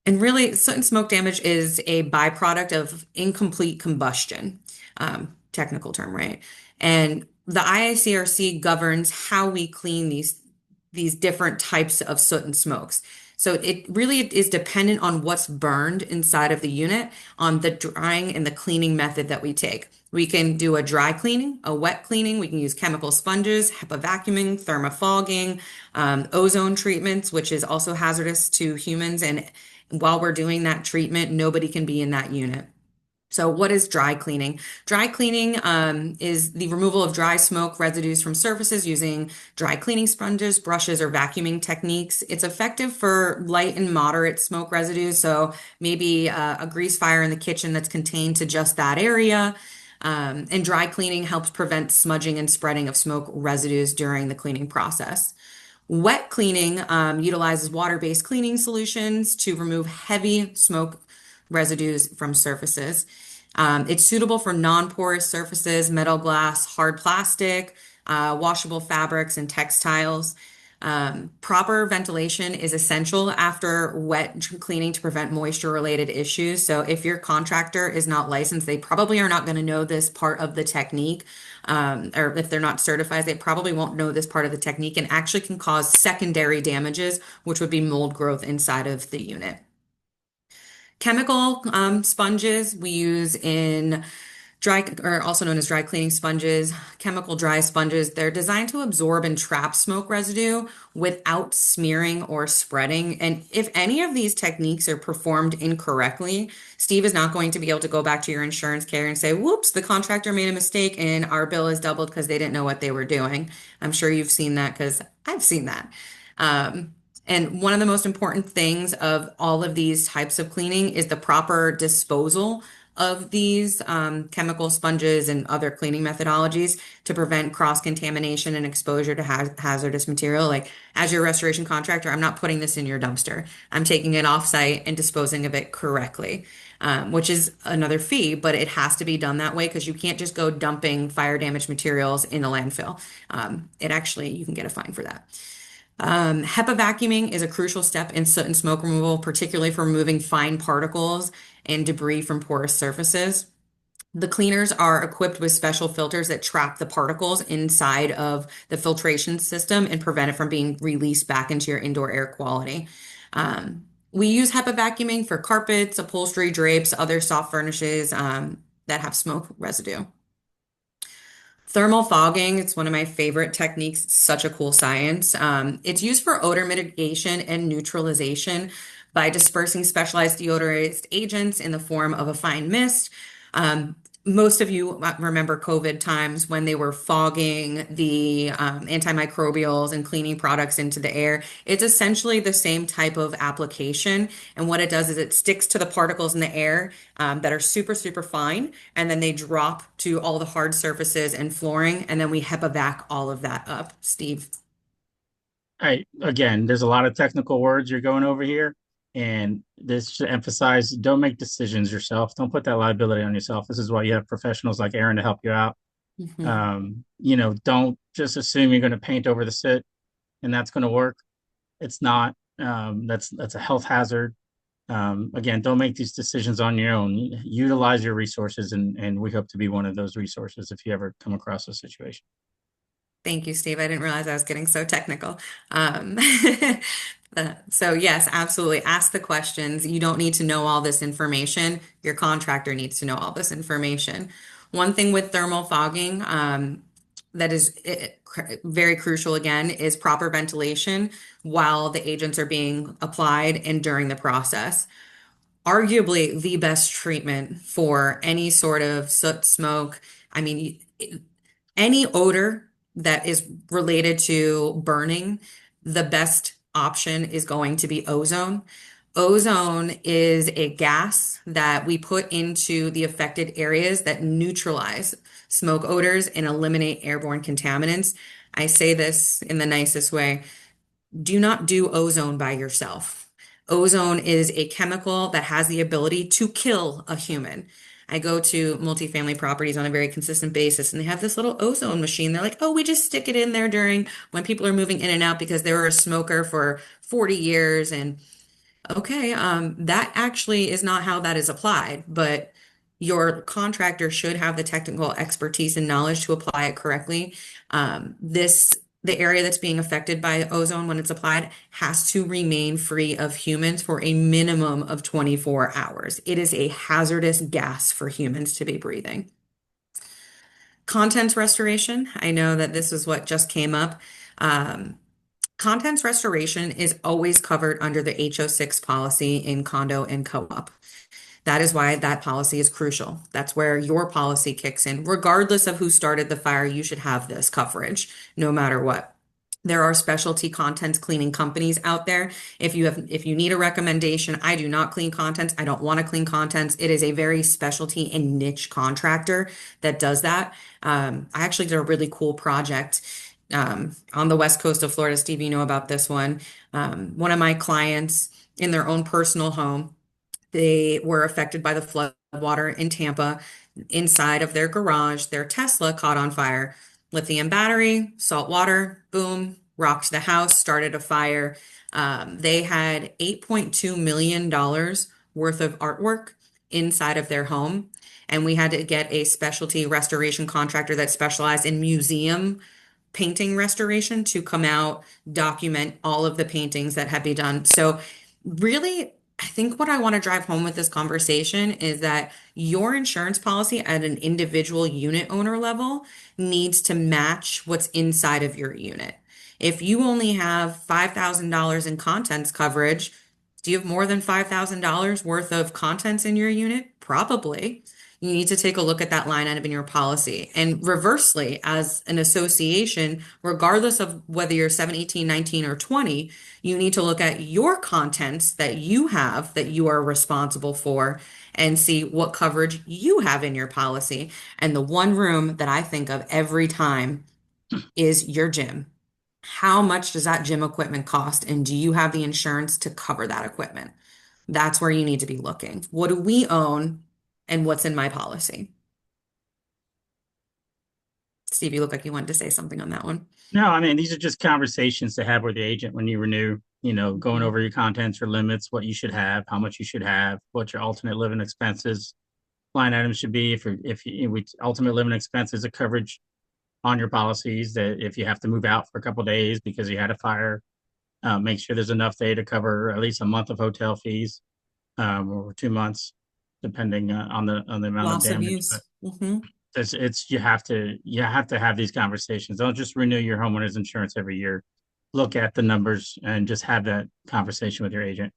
F: And really, soot and smoke damage is a byproduct of incomplete combustion, technical term, right? And the IICRC governs how we clean these different types of soot and smokes. So it really is dependent on what's burned inside of the unit, on the drying and the cleaning method that we take. We can do a dry cleaning, a wet cleaning. We can use chemical sponges, HEPA vacuuming, thermofogging, ozone treatments, which is also hazardous to humans. And while we're doing that treatment, nobody can be in that unit. So what is dry cleaning? Dry cleaning is the removal of dry smoke residues from surfaces using dry cleaning sponges, brushes, or vacuuming techniques. It's effective for light and moderate smoke residues. So maybe a grease fire in the kitchen that's contained to just that area. And dry cleaning helps prevent smudging and spreading of smoke residues during the cleaning process. Wet cleaning utilizes water-based cleaning solutions to remove heavy smoke residues from surfaces. It's suitable for non-porous surfaces, metal, glass, hard plastic, washable fabrics, and textiles. Proper ventilation is essential after wet cleaning to prevent moisture-related issues. So if your contractor is not licensed, they probably are not going to know this part of the technique. Or if they're not certified, they probably won't know this part of the technique and actually can cause secondary damages, which would be mold growth inside of the unit. Chemical sponges we use in dry, or also known as dry cleaning sponges, chemical dry sponges. They're designed to absorb and trap smoke residue without smearing or spreading. And if any of these techniques are performed incorrectly, Steve is not going to be able to go back to your insurance carrier and say, whoops, the contractor made a mistake and our bill is doubled because they didn't know what they were doing. I'm sure you've seen that because I've seen that. And one of the most important things of all of these types of cleaning is the proper disposal of these chemical sponges and other cleaning methodologies to prevent cross-contamination and exposure to hazardous material. Like, as your restoration contractor, I'm not putting this in your dumpster. I'm taking it off-site and disposing of it correctly, which is another fee, but it has to be done that way because you can't just go dumping fire damaged materials in a landfill. You can get a fine for that. HEPA vacuuming is a crucial step in soot and smoke removal, particularly for removing fine particles and debris from porous surfaces. The cleaners are equipped with special filters that trap the particles inside of the filtration system and prevent it from being released back into your indoor air quality. We use HEPA vacuuming for carpets, upholstery, drapes, other soft furnishes that have smoke residue. Thermal fogging, it's one of my favorite techniques. It's such a cool science. It's used for odor mitigation and neutralization by dispersing specialized deodorized agents in the form of a fine mist. Most of you remember COVID times when they were fogging the antimicrobials and cleaning products into the air. It's essentially the same type of application. And what it does is it sticks to the particles in the air that are super, super fine. And then they drop to all the hard surfaces and flooring. And then we HEPA vac all of that up. Steve.
E: Again, there's a lot of technical words you're going over here. And this should emphasize, don't make decisions yourself. Don't put that liability on yourself. This is why you have professionals like Erin to help you out. Don't just assume you're going to paint over the soot and that's going to work. It's not. That's a health hazard. Again, don't make these decisions on your own. Utilize your resources, and we hope to be one of those resources if you ever come across a situation.
F: Thank you, Steve. I didn't realize I was getting so technical. So yes, absolutely. Ask the questions. You don't need to know all this information. Your contractor needs to know all this information. One thing with thermal fogging that is very crucial, again, is proper ventilation while the agents are being applied and during the process. Arguably the best treatment for any sort of soot, smoke, any odor that is related to burning, the best option is going to be ozone. Ozone is a gas that we put into the affected areas that neutralize smoke odors and eliminate airborne contaminants. I say this in the nicest way. Do not do ozone by yourself. Ozone is a chemical that has the ability to kill a human. I go to multifamily properties on a very consistent basis, and they have this little ozone machine. They're like, oh, we just stick it in there during when people are moving in and out because they were a smoker for 40 years. And okay, that actually is not how that is applied, but your contractor should have the technical expertise and knowledge to apply it correctly. The area that's being affected by ozone when it's applied has to remain free of humans for a minimum of 24 hours. It is a hazardous gas for humans to be breathing. Contents restoration. I know that this is what just came up. Contents restoration is always covered under the HO6 policy in condo and co-op. That is why that policy is crucial. That's where your policy kicks in. Regardless of who started the fire, you should have this coverage no matter what. There are specialty contents cleaning companies out there. If you need a recommendation, I do not clean contents. I don't want to clean contents. It is a very specialty and niche contractor that does that. I actually did a really cool project on the west coast of Florida. Steve, you know about this one. One of my clients in their own personal home, they were affected by the flood water in Tampa. Inside of their garage, their Tesla caught on fire. Lithium battery, salt water, boom, rocked the house, started a fire. They had $8.2 million worth of artwork inside of their home. And we had to get a specialty restoration contractor that specialized in museum painting restoration to come out, document all of the paintings that had been done. So really, I think what I want to drive home with this conversation is that your insurance policy at an individual unit owner level needs to match what's inside of your unit. If you only have $5,000 in contents coverage, do you have more than $5,000 worth of contents in your unit? Probably. You need to take a look at that line item in your policy. And reversely, as an association, regardless of whether you're 7, 18, 19, or 20, you need to look at your contents that you have that you are responsible for and see what coverage you have in your policy. And the one room that I think of every time is your gym. How much does that gym equipment cost? And do you have the insurance to cover that equipment? That's where you need to be looking. What do we own and what's in my policy? Steve, you look like you wanted to say something on that one.
E: No, I mean, these are just conversations to have with the agent when you renew, going over your contents or limits, what you should have, how much you should have, what your alternate living expenses line items should be. Ultimate living expenses, a coverage on your policies that if you have to move out for a couple of days because you had a fire, make sure there's enough there to cover at least a month of hotel fees, or 2 months, depending on the amount of
F: Loss of
E: damage.
F: use.
E: It's you have to have these conversations. Don't just renew your homeowner's insurance every year. Look at the numbers and just have that conversation with your agent.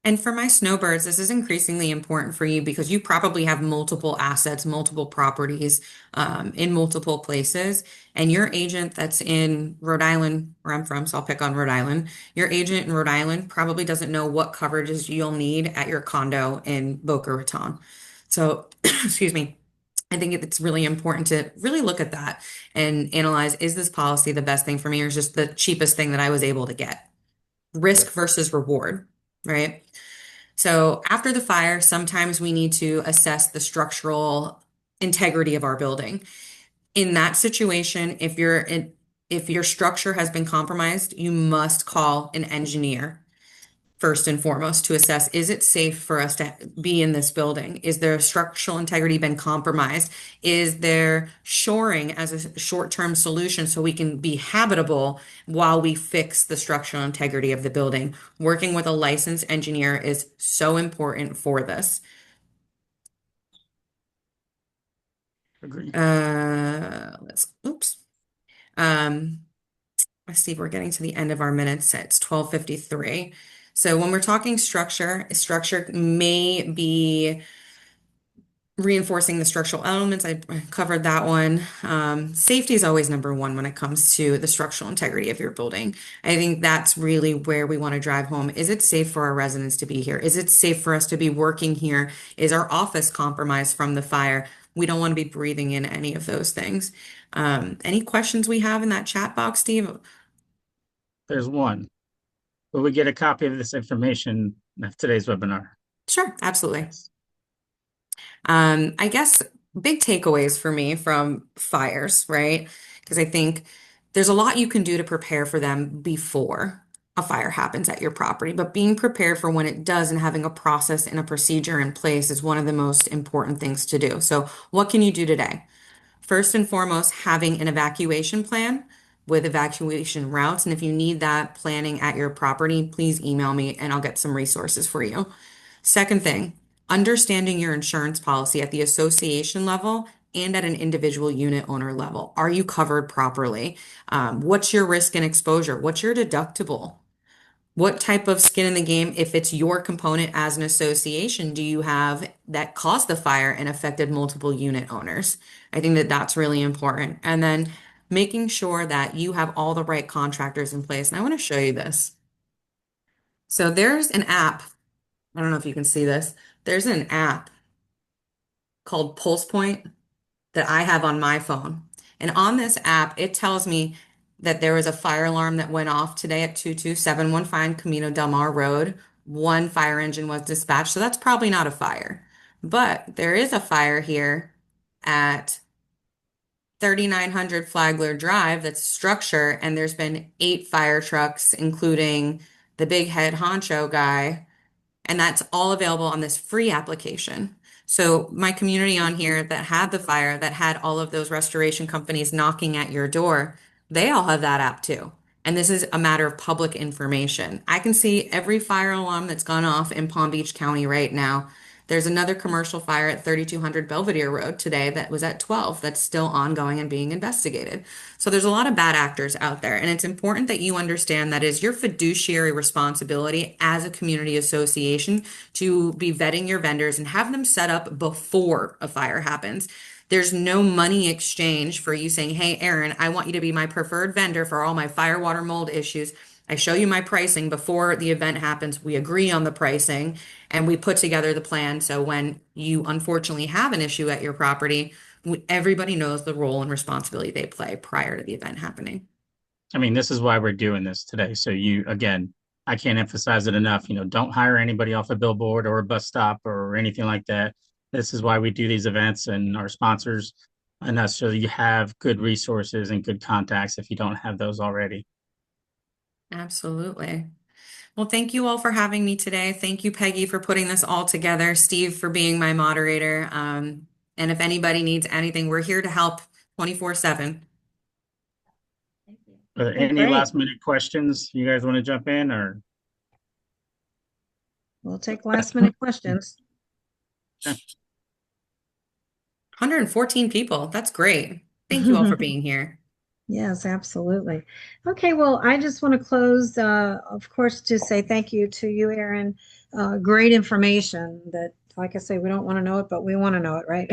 F: And for my snowbirds, this is increasingly important for you because you probably have multiple assets, multiple properties, in multiple places. And your agent that's in Rhode Island, where I'm from, so I'll pick on Rhode Island. Your agent in Rhode Island probably doesn't know what coverages you'll need at your condo in Boca Raton. So, excuse me. I think it's really important to really look at that and analyze, is this policy the best thing for me or is just the cheapest thing that I was able to get? Risk versus reward, right? So after the fire, sometimes we need to assess the structural integrity of our building. In that situation, if your structure has been compromised, you must call an engineer first and foremost to assess, is it safe for us to be in this building? Is there structural integrity been compromised? Is there shoring as a short-term solution so we can be habitable while we fix the structural integrity of the building? Working with a licensed engineer is so important for this.
E: Agree.
F: Oops. Let's see, we're getting to the end of our minutes. It's 12:53. So when we're talking structure may be reinforcing the structural elements. I covered that one. Safety is always number one when it comes to the structural integrity of your building. I think that's really where we want to drive home. Is it safe for our residents to be here? Is it safe for us to be working here? Is our office compromised from the fire? We don't want to be breathing in any of those things. Any questions we have in that chat box, Steve?
E: There's one. Will we get a copy of this information at today's webinar?
F: Sure, absolutely. I guess big takeaways for me from fires, right? Because I think there's a lot you can do to prepare for them before a fire happens at your property, but being prepared for when it does and having a process and a procedure in place is one of the most important things to do. So what can you do today? First and foremost, having an evacuation plan with evacuation routes. And if you need that planning at your property, please email me and I'll get some resources for you. Second thing, understanding your insurance policy at the association level and at an individual unit owner level. Are you covered properly? What's your risk and exposure? What's your deductible? What type of skin in the game, if it's your component as an association, do you have that caused the fire and affected multiple unit owners? I think that that's really important. And then making sure that you have all the right contractors in place. And I want to show you this. So there's an app. I don't know if you can see this. There's an app called Pulse Point that I have on my phone. And on this app, it tells me that there was a fire alarm that went off today at 22715 Camino Del Mar Road. One fire engine was dispatched, so that's probably not a fire. But there is a fire here at 3900 Flagler Drive that's structure, and there's been 8 fire trucks, including the big head honcho guy, and that's all available on this free application. So my community on here that had the fire, that had all of those restoration companies knocking at your door, they all have that app too. And this is a matter of public information. I can see every fire alarm that's gone off in Palm Beach County right now. There's another commercial fire at 3200 Belvedere Road today that was at 12 that's still ongoing and being investigated. So there's a lot of bad actors out there, and it's important that you understand that is your fiduciary responsibility as a community association to be vetting your vendors and have them set up before a fire happens. There's no money exchange for you saying, "Hey, Erin, I want you to be my preferred vendor for all my fire, water, mold issues. I show you my pricing before the event happens. We agree on the pricing and we put together the plan. So when you unfortunately have an issue at your property, everybody knows the role and responsibility they play prior to the event happening."
E: I mean, this is why we're doing this today. So you, again, I can't emphasize it enough. Don't hire anybody off a billboard or a bus stop or anything like that. This is why we do these events and our sponsors and us, so you have good resources and good contacts if you don't have those already.
F: Absolutely. Well, thank you all for having me today. Thank you, Peggy, for putting this all together, Steve, for being my moderator. And if anybody needs anything, we're here to help 24/7.
E: Are there
A: Okay,
E: any
A: great.
E: last minute questions you guys want to jump in, or?
A: We'll take last minute questions.
F: 114 people. That's great. Thank you all for being here.
A: Yes, absolutely. Okay, well, I just want to close, of course, to say thank you to you, Erin. Great information that, like I say, we don't want to know it, but we want to know it, right?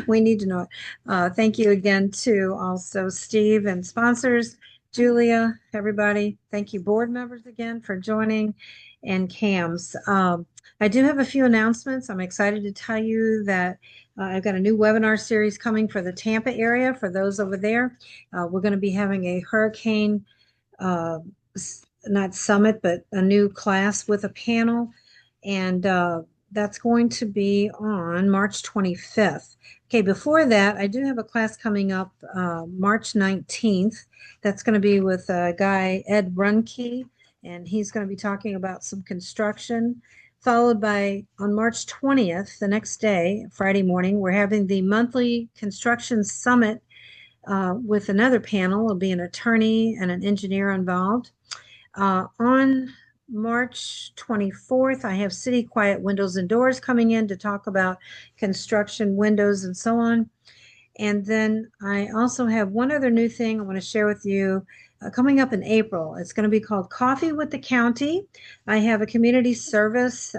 A: We need to know it. Thank you again to also Steve and sponsors, Julia, everybody. Thank you, board members, again for joining, and CAMs. I do have a few announcements. I'm excited to tell you that I've got a new webinar series coming for the Tampa area for those over there. We're going to be having a hurricane, not summit, but a new class with a panel. And that's going to be on March 25th. Okay, before that, I do have a class coming up March 19th. That's going to be with a guy, Ed Runke, and he's going to be talking about some construction. Followed by, on March 20th, the next day, Friday morning, we're having the monthly construction summit with another panel. There'll be an attorney and an engineer involved. On March 24th, I have City Quiet Windows and Doors coming in to talk about construction windows and so on. And then I also have one other new thing I want to share with you coming up in April. It's going to be called Coffee with the County. I have a community service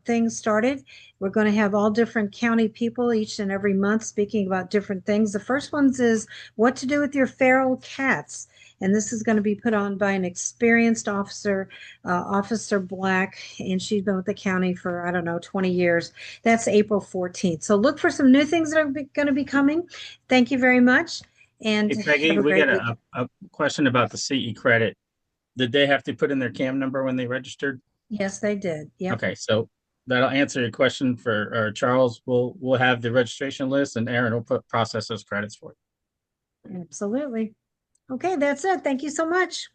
A: thing started. We're going to have all different county people each and every month speaking about different things. The first one is what to do with your feral cats. And this is going to be put on by an experienced officer, Officer Black, and she's been with the county for, I don't know, 20 years. That's April 14th. So look for some new things that are going to be coming. Thank you very much. And
E: Hey, Peggy,
A: have a
E: we
A: great
E: got
A: week.
E: a question about the CE credit. Did they have to put in their CAM number when they registered?
A: Yes, they did. Yep.
E: Okay, so that'll answer your question for Charles. We'll have the registration list, and Erin will process those credits for you.
A: Absolutely. Okay, that's it. Thank you so much.